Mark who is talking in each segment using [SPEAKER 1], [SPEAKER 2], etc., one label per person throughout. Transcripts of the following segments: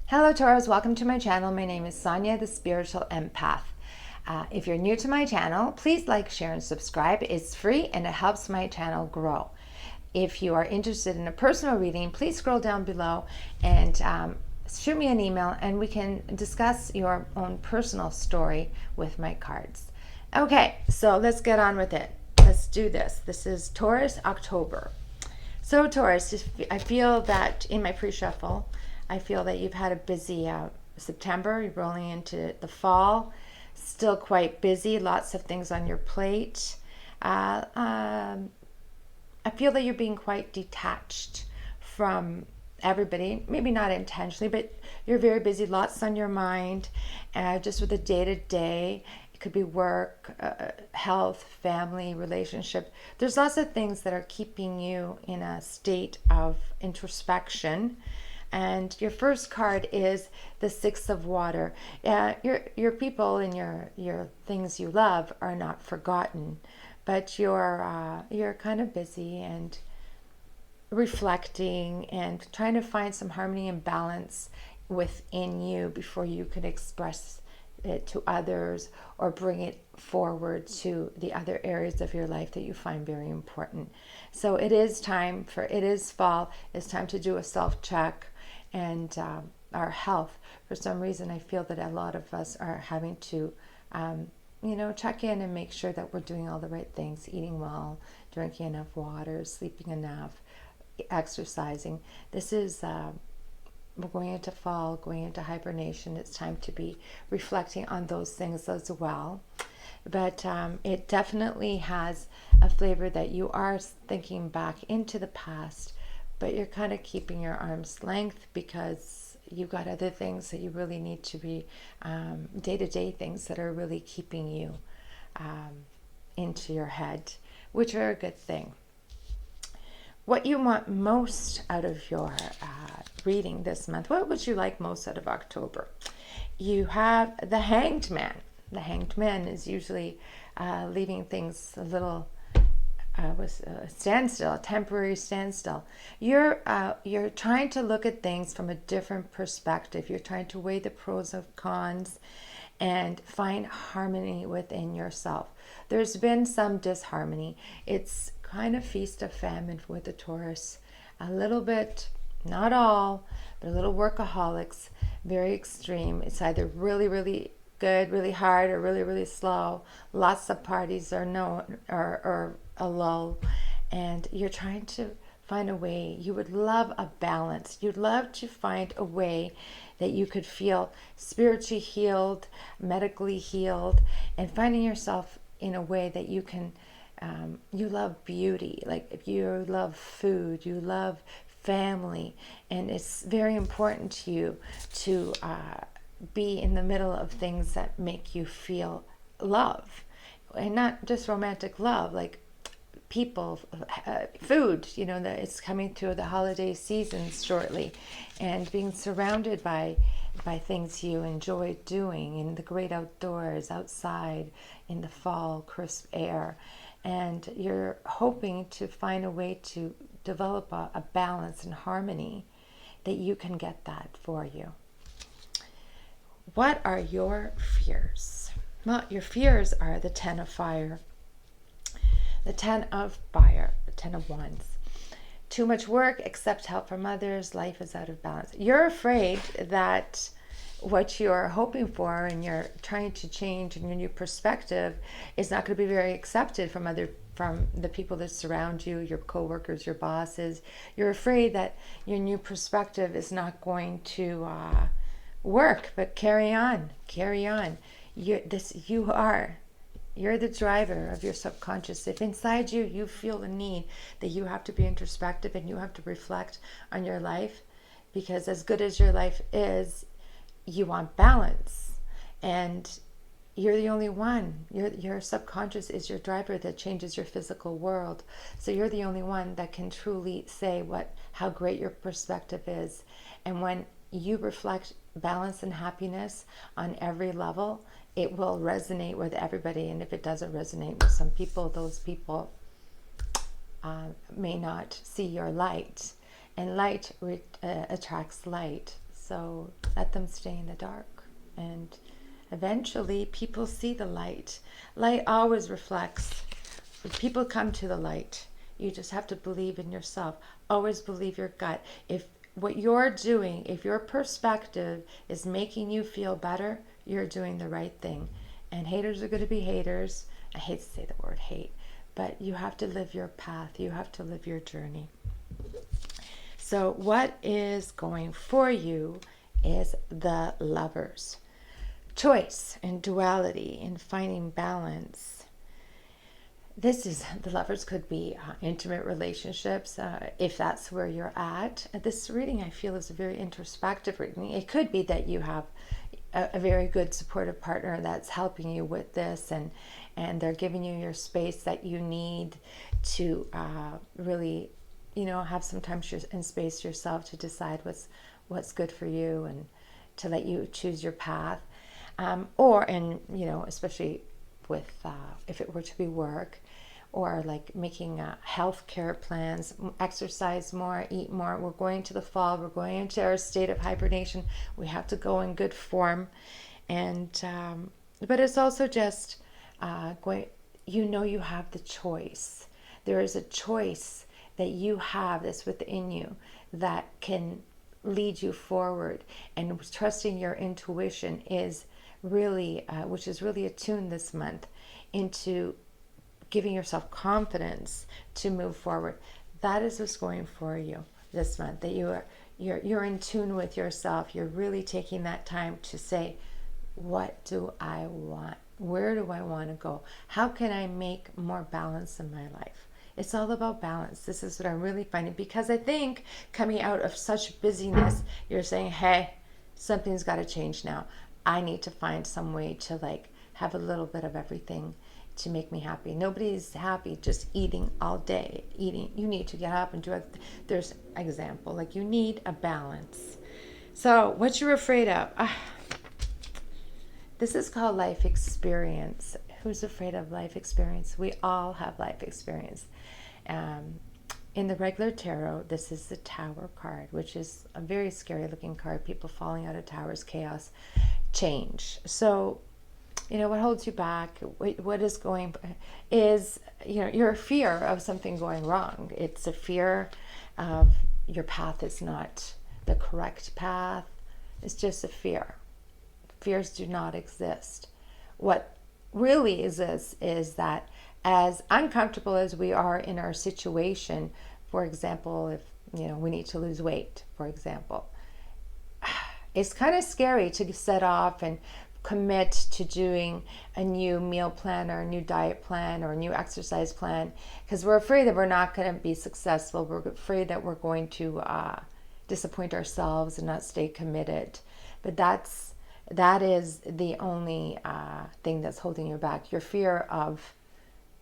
[SPEAKER 1] Hello Taurus, welcome to my channel. My name is Sonia, the Spiritual Empath. If you're new to my channel, please like, share, and subscribe. It's free and it helps my channel grow. If you are interested in a personal reading, please scroll down below and shoot me an email and we can discuss your own personal story with my cards. Okay, so let's get on with it. Let's do this. This is Taurus October. So Taurus, I feel that in my pre-shuffle, I feel that you've had a busy September. You're rolling into the fall, still quite busy, lots of things on your plate. I feel that you're being quite detached from everybody, maybe not intentionally, but you're very busy, lots on your mind, just with the day-to-day. It could be work, health, family, relationship. There's lots of things that are keeping you in a state of introspection. And your first card is the Six of Water. Your people and your things you love are not forgotten, but you're kind of busy and reflecting and trying to find some harmony and balance within you before you can express it to others or bring it forward to the other areas of your life that you find very important. So it is fall. It's time to do a self-check and our health. For some reason, I feel that a lot of us are having to check in and make sure that we're doing all the right things, eating well, drinking enough water, sleeping enough, exercising. This is we're going into fall, going into hibernation. It's time to be reflecting on those things as well. But it definitely has a flavor that you are thinking back into the past, but you're kind of keeping your arm's length because you've got other things that you really need to be, day-to-day things that are really keeping you into your head, which are a good thing. What you want most out of your reading this month, what would you like most out of October? You have the Hanged Man. The Hanged Man is usually leaving things a little with a standstill, a temporary standstill. You're trying to look at things from a different perspective. You're trying to weigh the pros and cons and find harmony within yourself. There's been some disharmony. It's kind of feast of famine with the Taurus. A little bit, not all, but a little workaholics, very extreme. It's either really, really good, really hard, or really, really slow. Lots of parties or a lull. And you're trying to find a way. You would love a balance. You'd love to find a way that you could feel spiritually healed, medically healed, and finding yourself in a way that you can, you love beauty, like if you love food, you love family, and it's very important to you to be in the middle of things that make you feel love, and not just romantic love, like people, food, that it's coming to the holiday seasons shortly, and being surrounded by things you enjoy doing in the great outdoors, outside in the fall, crisp air. And you're hoping to find a way to develop a balance and harmony that you can get that for you. What are your fears? Well, your fears are the Ten of Fire, the Ten of Fire, the Ten of Wands. Too much work, accept help from others, life is out of balance. You're afraid that what you're hoping for and you're trying to change in your new perspective is not going to be very accepted from the people that surround you, your coworkers, your bosses. You're afraid that your new perspective is not going to work, but carry on. You're the driver of your subconscious. If inside you feel the need that you have to be introspective and you have to reflect on your life, because as good as your life is, you want balance, and you're the only one. Your subconscious is your driver that changes your physical world. So you're the only one that can truly say how great your perspective is. And when you reflect balance and happiness on every level, it will resonate with everybody. And if it doesn't resonate with some people, those people may not see your light. And light attracts light. So let them stay in the dark. And eventually people see the light. Light always reflects. People come to the light. You just have to believe in yourself. Always believe your gut. If what you're doing, if your perspective is making you feel better, you're doing the right thing. And haters are going to be haters. I hate to say the word hate, but you have to live your path. You have to live your journey. So what is going for you is the Lovers. Choice and duality and finding balance. This is, the Lovers could be intimate relationships, if that's where you're at. This reading, I feel, is a very introspective reading. It could be that you have a very good supportive partner that's helping you with this, and they're giving you your space that you need to really, have some time and space yourself to decide what's good for you and to let you choose your path. Especially with if it were to be work, or like making health care plans, exercise more, eat more. We're going to the fall, we're going into our state of hibernation. We have to go in good form. And but it's also just going, you have the choice. There is a choice that you have that's within you that can lead you forward. And trusting your intuition is really, which is really attuned this month into giving yourself confidence to move forward. That is what's going for you this month, that you're in tune with yourself. You're really taking that time to say, what do I want? Where do I want to go? How can I make more balance in my life? It's all about balance. This is what I'm really finding, because I think coming out of such busyness, you're saying, hey, something's got to change now. I need to find some way to have a little bit of everything to make me happy. Nobody's happy just eating all day. Eating, you need to get up and do it. There's an example, you need a balance. So what you're afraid of, this is called life experience. Who's afraid of life experience? We all have life experience. In the regular tarot, this is the Tower card, which is a very scary looking card. People falling out of towers, chaos, change. So, what holds you back, what is going, is, your fear of something going wrong. It's a fear of your path is not the correct path. It's just a fear. Fears do not exist. What really exists is that, as uncomfortable as we are in our situation, for example, if we need to lose weight, for example, it's kind of scary to set off and commit to doing a new meal plan or a new diet plan or a new exercise plan, because we're afraid that we're not going to be successful. We're afraid that we're going to disappoint ourselves and not stay committed. But that is the only thing that's holding you back. Your fear of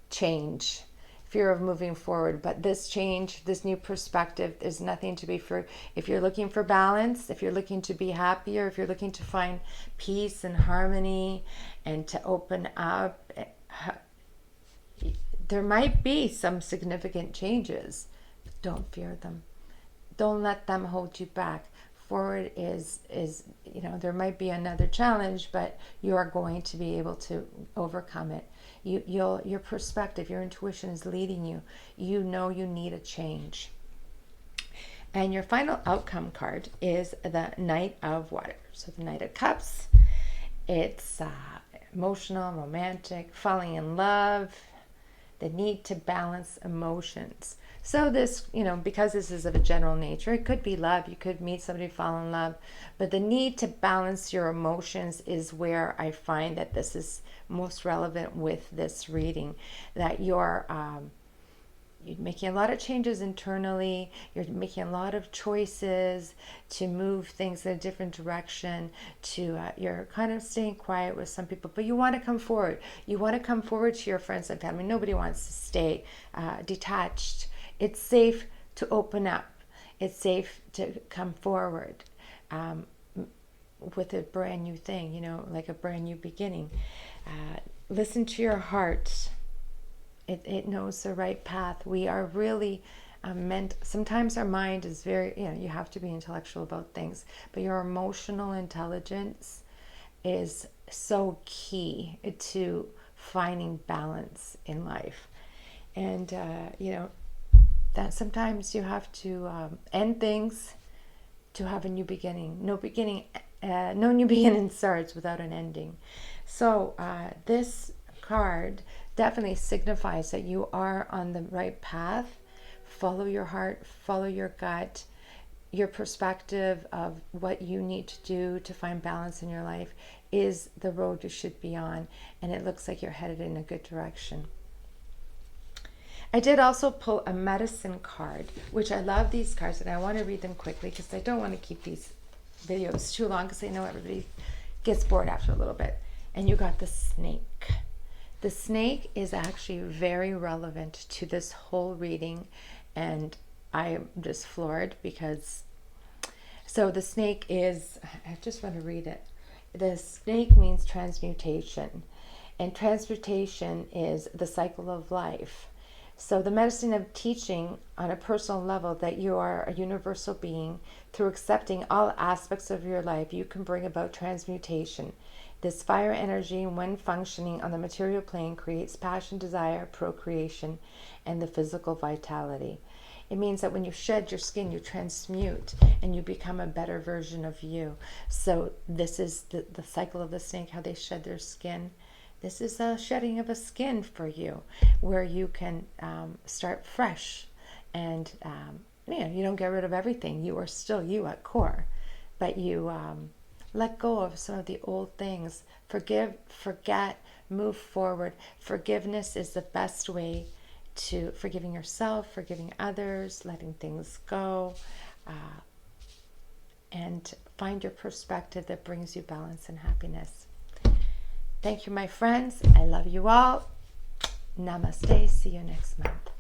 [SPEAKER 1] change, fear of moving forward. But this change, this new perspective, there's nothing to be for. If you're looking for balance, if you're looking to be happier, if you're looking to find peace and harmony and to open up, there might be some significant changes, but don't fear them. Don't let them hold you back. Forward is there might be another challenge, but you are going to be able to overcome it. Your perspective, your intuition is leading you. You need a change. And your final outcome card is the Knight of Water. So the Knight of Cups, it's emotional, romantic, falling in love, the need to balance emotions. So this, because this is of a general nature, it could be love. You could meet somebody, fall in love. But the need to balance your emotions is where I find that this is most relevant with this reading. That you're making a lot of changes internally. You're making a lot of choices to move things in a different direction. You're kind of staying quiet with some people, but you want to come forward. You want to come forward to your friends and family. Nobody wants to stay detached. It's safe to open up. It's safe to come forward with a brand new thing, like a brand new beginning. Listen to your heart. It knows the right path. We are really Sometimes our mind is very, you have to be intellectual about things, but your emotional intelligence is so key to finding balance in life. And, that sometimes you have to end things to have a new beginning. No new beginning starts without an ending. So this card definitely signifies that you are on the right path. Follow your heart, follow your gut. Your perspective of what you need to do to find balance in your life is the road you should be on, and it looks like you're headed in a good direction. I did also pull a medicine card, which I love these cards, and I want to read them quickly because I don't want to keep these videos too long because I know everybody gets bored after a little bit. And you got the snake. The snake is actually very relevant to this whole reading, and I'm just floored because, so the snake is, I just want to read it. The snake means transmutation, and transmutation is the cycle of life. So the medicine of teaching on a personal level that you are a universal being. Through accepting all aspects of your life, you can bring about transmutation. This fire energy, when functioning on the material plane, creates passion, desire, procreation, and the physical vitality. It means that when you shed your skin, you transmute and you become a better version of you. So this is the cycle of the snake, how they shed their skin. This is a shedding of a skin for you, where you can start fresh, and you don't get rid of everything. You are still you at core, but you let go of some of the old things. Forgive, forget, move forward. Forgiveness is the best way to forgiving yourself, forgiving others, letting things go, and find your perspective that brings you balance and happiness. Thank you, my friends. I love you all. Namaste. See you next month.